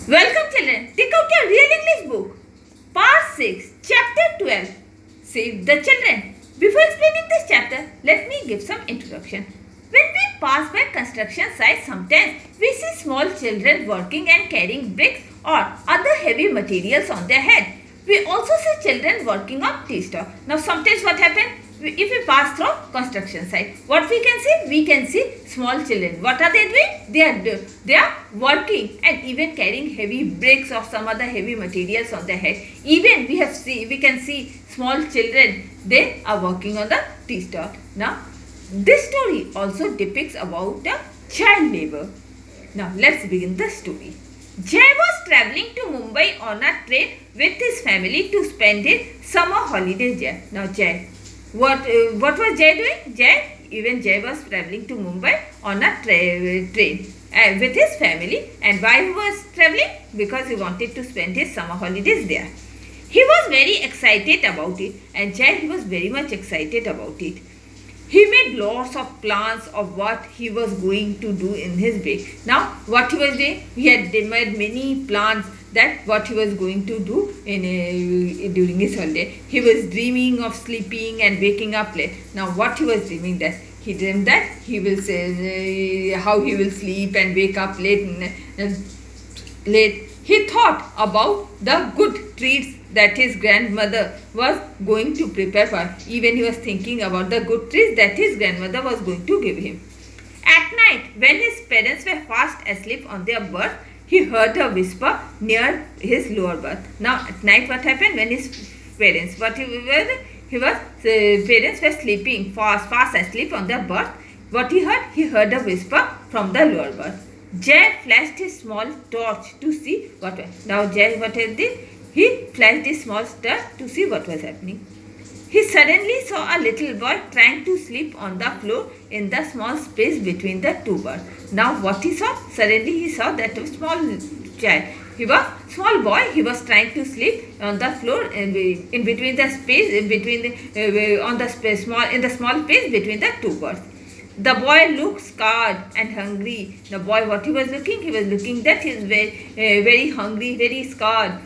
Welcome children, take out your real English book. Part 6, Chapter 12. Save the children. Before explaining this chapter, let me give some introduction. When we pass by construction sites, sometimes we see small children working and carrying bricks or other heavy materials on their head. We also see children working on tea stall. Now sometimes what happens? If we pass through construction site, what we can see? We can see small children. What are they doing? They are working and even carrying heavy bricks or some other heavy materials on their head. Even we can see small children. They are working on the tea stall. Now, this story also depicts about the child labor. Now, let's begin the story. Jay was travelling to Mumbai on a train with his family to spend his summer holidays there. Now, what was Jay doing? Jay was travelling to Mumbai on a train with his family. And why he was travelling? Because he wanted to spend his summer holidays there. He was very excited about it, and he was very much excited about it. He made lots of plans of what he was going to do in his break. Now, what he was doing? He had made many plans that what he was going to do during his holiday. He was dreaming of sleeping and waking up late. Now, what he was dreaming that? He dreamed that he will say how he will sleep and wake up late. He thought about the good treats that his grandmother was going to prepare for. Even he was thinking about the good treats that his grandmother was going to give him. At night, when his parents were fast asleep on their berth, he heard a whisper near his lower berth. Now, at night, what happened when his parents, parents were sleeping fast asleep on their berth. What he heard? He heard a whisper from the lower berth. Jay flashed his small torch to see what was. Now, Jay, what he did? He flashed his small torch to see what was happening. He suddenly saw a little boy trying to sleep on the floor in the small space between the two berths. Now, what he saw? Suddenly, he saw that a small child. He was small boy. He was trying to sleep on the floor in between the space in the small space between the two berths. The boy looked scared and hungry. The boy, what he was looking? He was looking that he is very hungry, very scared.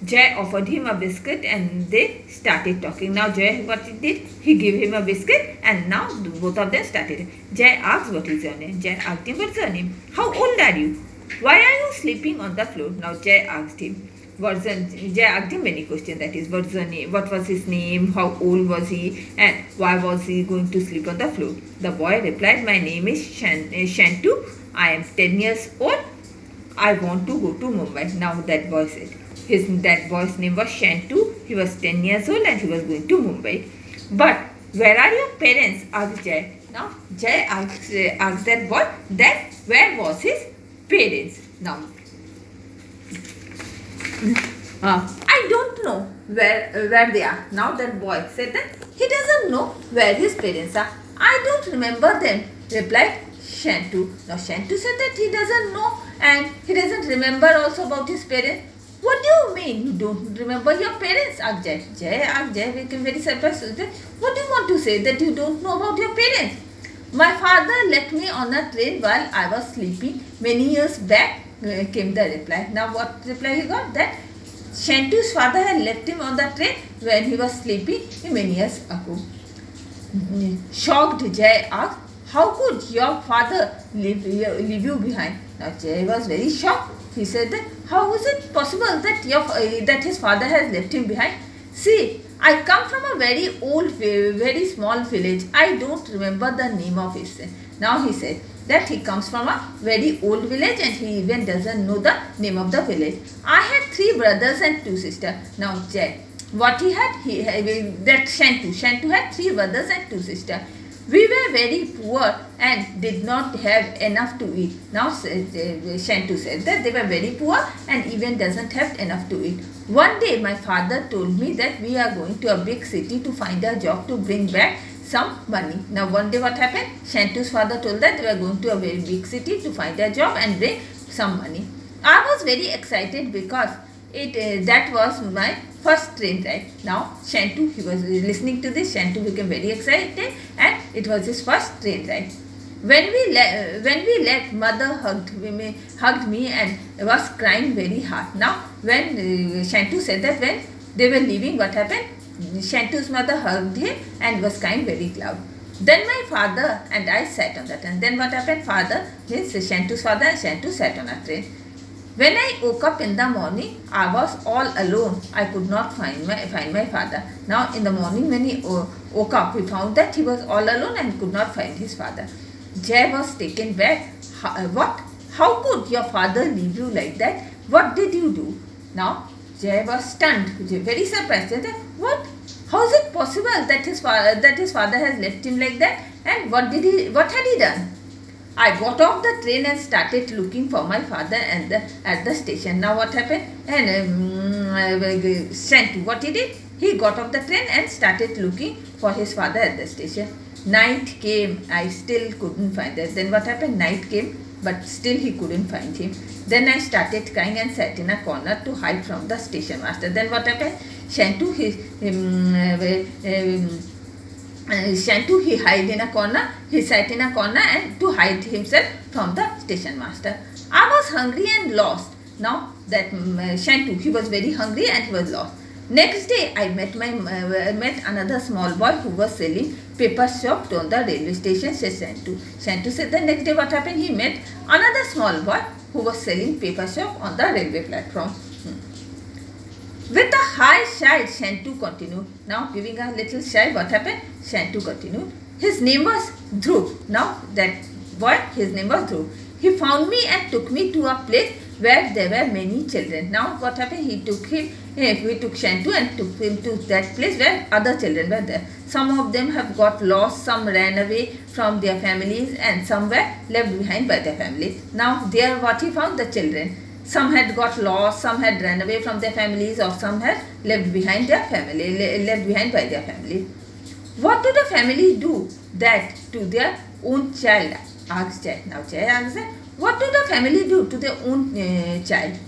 Jay offered him a biscuit and they started talking. Now Jay, what he did? He gave him a biscuit and now both of them started. Jay asked, what is your name? Jay asked him, what's your name? How old are you? Why are you sleeping on the floor? Now Jay asked him. Jay asked him many questions. That is, what's the name? What was his name? How old was he? And why was he going to sleep on the floor? The boy replied, my name is Shantu. I am 10 years old. I want to go to Mumbai. Now that boy said. That boy's name was Shantu. He was 10 years old and he was going to Mumbai. But where are your parents? Asked Jay. Now Jay asked that boy that where was his parents? Now I don't know where they are. Now that boy said that he doesn't know where his parents are. I don't remember them, replied Shantu. Now Shantu said that he doesn't know and he doesn't remember also about his parents. What do you mean you don't remember your parents? Asked Jay. Jay became very surprised. What do you want to say that you don't know about your parents? My father left me on a train while I was sleeping many years back, came the reply. Now what reply he got? That Shantu's father had left him on the train when he was sleeping many years ago. Shocked, Jay asked, how could your father leave you behind? Now Jay was very shocked. He said that how is it possible that his father has left him behind? See, I come from a very old, very small village. I don't remember the name of it. Now he said that he comes from a very old village and he even doesn't know the name of the village. I had 3 brothers and 2 sisters. Now Jay, what he had? That Shantu had 3 brothers and 2 sisters. We were very poor and did not have enough to eat. Now Shantu said that they were very poor and even doesn't have enough to eat. One day my father told me that we are going to a big city to find a job to bring back some money. Now one day what happened? Shantu's father told that they were going to a very big city to find a job and bring some money. I was very excited because that was my first train ride. Now Shantu, he was listening to this. Shantu became very excited and it was his first train ride. When we left, mother hugged me and was crying very hard. Now, when Shantu said that when they were leaving, what happened? Shantu's mother hugged him and was crying very loud. Then my father and I sat on the train. Then what happened? Father, means Shantu's father and Shantu sat on a train. When I woke up in the morning, I was all alone. I could not find my father. Now in the morning when he woke up, he found that he was all alone and could not find his father. Jay was taken back. What? How could your father leave you like that? What did you do? Now Jay was stunned, very surprised. He said, what? How is it possible that his father has left him like that? And what had he done? I got off the train and started looking for my father at the station. Now what happened? And Shantu, what he did? He got off the train and started looking for his father at the station. Night came. I still couldn't find him. Then what happened? Night came, but still he couldn't find him. Then I started crying and sat in a corner to hide from the station master. Then what happened? Shantu, he hid in a corner. He sat in a corner and to hide himself from the station master. I was hungry and lost. Now that Shantu, he was very hungry and he was lost. Next day, I met another small boy who was selling paper shop on the railway station, said Shantu. Shantu said the next day what happened? He met another small boy who was selling paper shop on the railway platform. With a high sigh, Shantu continued. Now giving a little sigh, what happened? Shantu continued. His name was Dhruv. Now that boy, his name was Dhruv. He found me and took me to a place where there were many children. Now what happened? We took Shantu and took him to that place where other children were there. Some of them have got lost, some ran away from their families and some were left behind by their families. Now there what he found? The children. Some had got lost, some had run away from their families, or some had left behind by their family. What do the family do that to their own child? Asked Jay. Now Jay asks, what do the family do to their own child?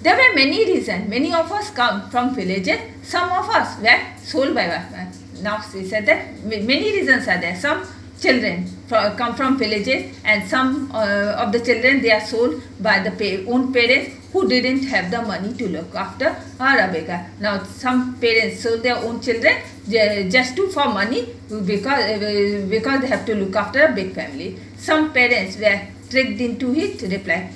There were many reasons. Many of us come from villages. Some of us were sold by us. Now he said that many reasons are there. Some children come from villages and some of the children they are sold by the own parents who didn't have the money to look after a beggar. Now some parents sold their own children just for money because they have to look after a big family. Some parents were tricked into it, replied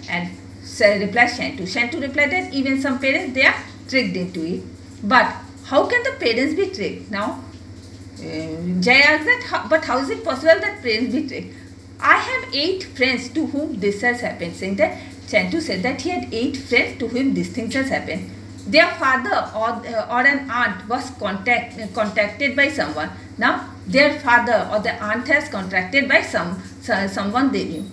Shantu. Shantu replied that even some parents they are tricked into it. But how can the parents be tricked? Now Jay asked that, but how is it possible that parents be tricked? I have 8 friends to whom this has happened. Saying that, Shantu said that he had 8 friends to whom these things has happened. Their father or an aunt was contacted by someone. Now their father or the aunt has contacted by someone they knew.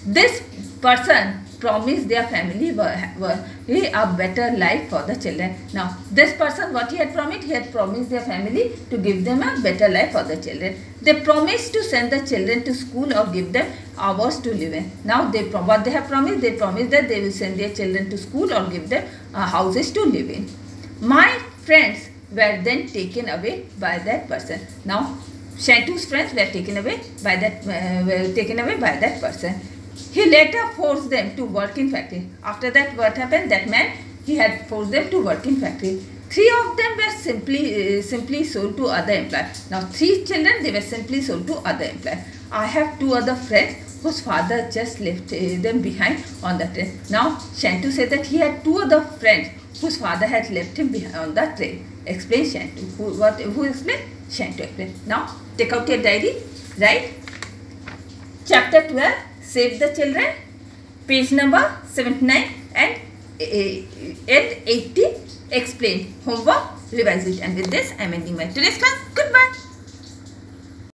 This person promised their family a better life for the children. Now this person, what he had promised? He had promised their family to give them a better life for the children. They promised to send the children to school or give them hours to live in. Now what they have promised? They promised that they will send their children to school or give them houses to live in. My friends were then taken away by that person. Now Shantu's friends were taken away by that person. He later forced them to work in factory. After that, what happened? That man, he had forced them to work in factory. 3 of them were simply sold to other employers. Now 3 children, they were simply sold to other employers. I have 2 other friends whose father just left them behind on the train. Now Shantu said that he had 2 other friends whose father had left him behind on the train. Explain Shantu. Who explained? Shantu explained. Now take out your diary. Write chapter 12. Save the Children, page number 79 and 80. Explain. Homework, revise it. And with this, I am ending my today's class. Goodbye.